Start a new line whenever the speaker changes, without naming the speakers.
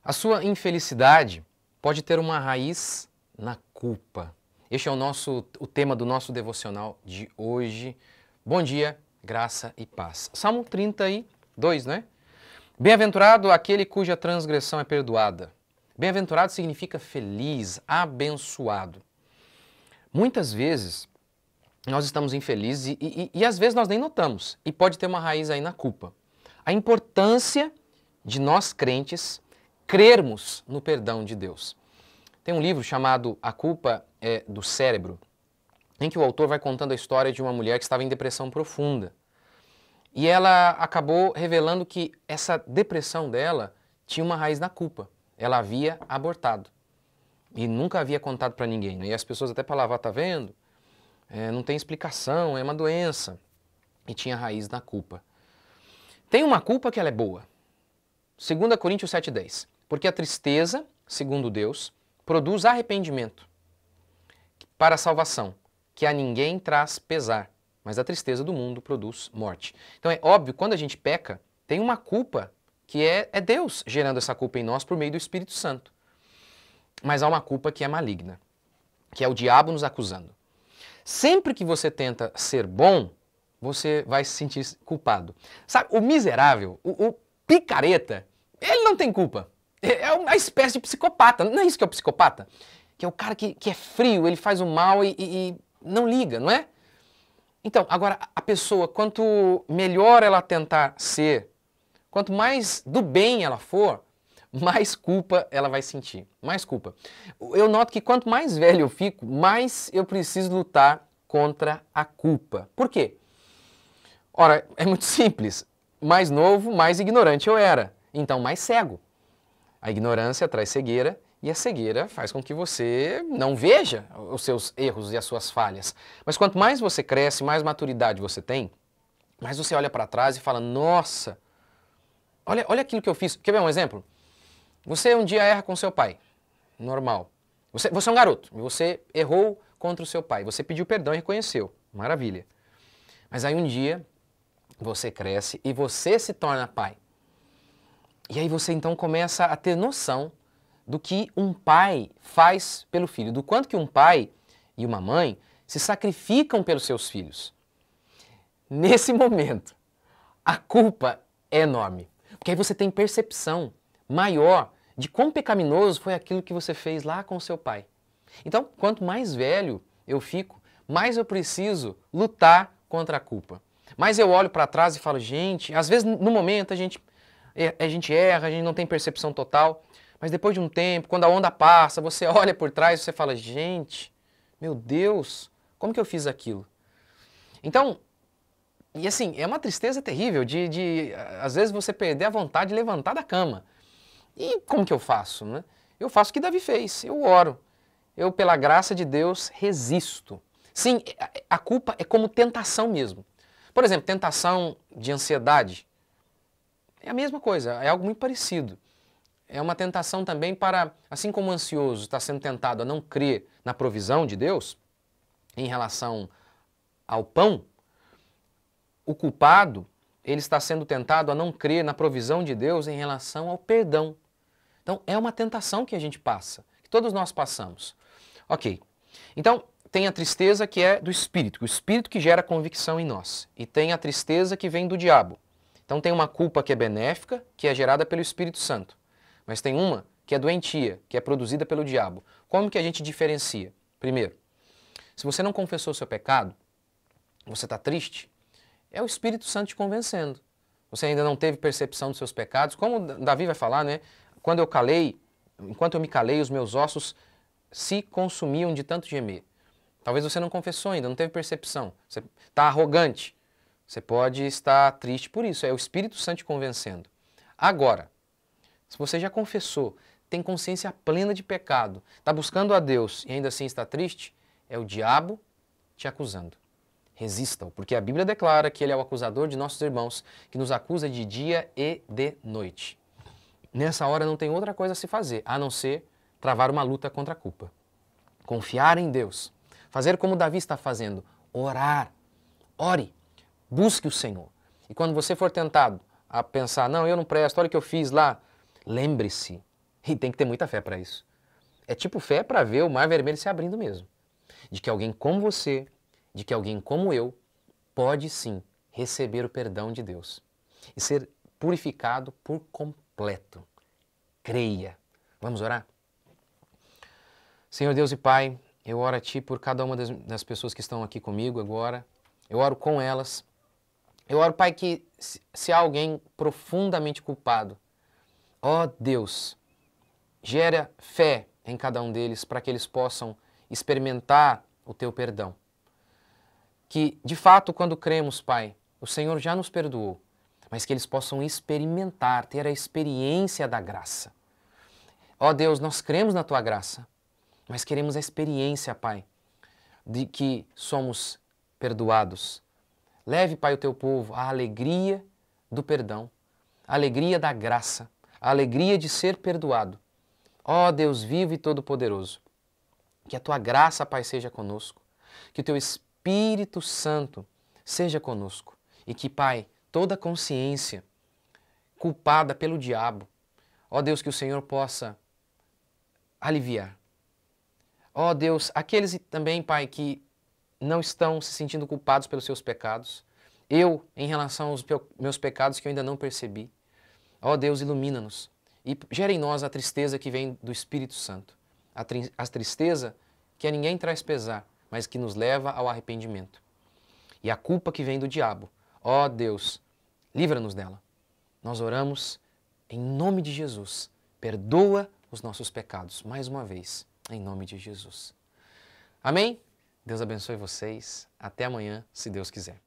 A sua infelicidade pode ter uma raiz na culpa. Este é o tema do nosso devocional de hoje. Bom dia, graça e paz. Salmo 32, né? Bem-aventurado aquele cuja transgressão é perdoada. Bem-aventurado significa feliz, abençoado. Muitas vezes nós estamos infelizes e às vezes nós nem notamos. E pode ter uma raiz aí na culpa. A importância de nós crentes crermos no perdão de Deus. Tem um livro chamado A Culpa é do Cérebro, em que o autor vai contando a história de uma mulher que estava em depressão profunda. E ela acabou revelando que essa depressão dela tinha uma raiz na culpa. Ela havia abortado e nunca havia contado para ninguém, né? E as pessoas até falavam, tá vendo? Não tem explicação, é uma doença. E tinha raiz na culpa. Tem uma culpa que ela é boa. 2 Coríntios 7,10. Porque a tristeza, segundo Deus, produz arrependimento para a salvação, que a ninguém traz pesar, mas a tristeza do mundo produz morte. Então é óbvio, quando a gente peca, tem uma culpa que é Deus gerando essa culpa em nós por meio do Espírito Santo. Mas há uma culpa que é maligna, que é o diabo nos acusando. Sempre que você tenta ser bom, você vai se sentir culpado. Sabe, o miserável, o picareta, ele não tem culpa. É uma espécie de psicopata. Não é isso que é o psicopata? Que é o cara que é frio, ele faz o mal e não liga, não é? Então, agora, a pessoa, quanto melhor ela tentar ser, quanto mais do bem ela for, mais culpa ela vai sentir. Mais culpa. Eu noto que quanto mais velho eu fico, mais eu preciso lutar contra a culpa. Por quê? Ora, é muito simples. Mais novo, mais ignorante eu era. Então, mais cego. A ignorância traz cegueira e a cegueira faz com que você não veja os seus erros e as suas falhas. Mas quanto mais você cresce, mais maturidade você tem, mais você olha para trás e fala, nossa, olha aquilo que eu fiz. Quer ver um exemplo? Você um dia erra com seu pai, normal. Você é um garoto, você errou contra o seu pai, você pediu perdão e reconheceu, maravilha. Mas aí um dia você cresce e você se torna pai. E aí você então começa a ter noção do que um pai faz pelo filho, do quanto que um pai e uma mãe se sacrificam pelos seus filhos. Nesse momento, a culpa é enorme, porque aí você tem percepção maior de quão pecaminoso foi aquilo que você fez lá com o seu pai. Então, quanto mais velho eu fico, mais eu preciso lutar contra a culpa. Mais eu olho para trás e falo, gente, às vezes no momento a gente erra, a gente não tem percepção total, mas depois de um tempo, quando a onda passa, você olha por trás e você fala, gente, meu Deus, como que eu fiz aquilo? Então, e assim, é uma tristeza terrível de às vezes você perder a vontade de levantar da cama. E como que eu faço, né? Eu faço o que Davi fez, eu oro. Eu, pela graça de Deus, resisto. Sim, a culpa é como tentação mesmo. Por exemplo, tentação de ansiedade. É a mesma coisa, é algo muito parecido. É uma tentação também para, assim como o ansioso está sendo tentado a não crer na provisão de Deus, em relação ao pão, o culpado, ele está sendo tentado a não crer na provisão de Deus em relação ao perdão. Então, é uma tentação que a gente passa, que todos nós passamos. Ok, então tem a tristeza que é do Espírito, o Espírito que gera convicção em nós. E tem a tristeza que vem do diabo. Então tem uma culpa que é benéfica, que é gerada pelo Espírito Santo. Mas tem uma que é doentia, que é produzida pelo diabo. Como que a gente diferencia? Primeiro, se você não confessou o seu pecado, você está triste, é o Espírito Santo te convencendo. Você ainda não teve percepção dos seus pecados. Como Davi vai falar, né? Enquanto eu me calei, os meus ossos se consumiam de tanto gemer. Talvez você não confessou ainda, não teve percepção. Você está arrogante. Você pode estar triste por isso, é o Espírito Santo te convencendo. Agora, se você já confessou, tem consciência plena de pecado, está buscando a Deus e ainda assim está triste, é o diabo te acusando. Resista-o, porque a Bíblia declara que ele é o acusador de nossos irmãos, que nos acusa de dia e de noite. Nessa hora não tem outra coisa a se fazer, a não ser travar uma luta contra a culpa. Confiar em Deus, fazer como Davi está fazendo, orar, ore. Busque o Senhor. E quando você for tentado a pensar, não, eu não presto, olha o que eu fiz lá, lembre-se E tem que ter muita fé para isso. É tipo fé para ver o mar vermelho se abrindo mesmo. De que alguém como você, de que alguém como eu, pode sim receber o perdão de Deus e ser purificado por completo. Creia. Vamos orar? Senhor Deus e Pai, eu oro a Ti por cada uma das pessoas que estão aqui comigo agora. Eu oro com elas. Eu oro, Pai, que se há alguém profundamente culpado, ó Deus, gera fé em cada um deles para que eles possam experimentar o Teu perdão. Que, de fato, quando cremos, Pai, o Senhor já nos perdoou, mas que eles possam experimentar, ter a experiência da graça. Ó Deus, nós cremos na Tua graça, mas queremos a experiência, Pai, de que somos perdoados. Leve, Pai, o Teu povo à alegria do perdão, a alegria da graça, a alegria de ser perdoado. Ó Deus vivo e todo-poderoso, que a Tua graça, Pai, seja conosco, que o Teu Espírito Santo seja conosco e que, Pai, toda consciência culpada pelo diabo, ó Deus, que o Senhor possa aliviar. Ó Deus, aqueles também, Pai, que não estão se sentindo culpados pelos seus pecados, eu, em relação aos meus pecados que eu ainda não percebi, ó Deus, ilumina-nos e gera em nós a tristeza que vem do Espírito Santo, a tristeza que a ninguém traz pesar, mas que nos leva ao arrependimento. E a culpa que vem do diabo, ó Deus, livra-nos dela. Nós oramos em nome de Jesus, perdoa os nossos pecados, mais uma vez, em nome de Jesus. Amém? Deus abençoe vocês. Até amanhã, se Deus quiser.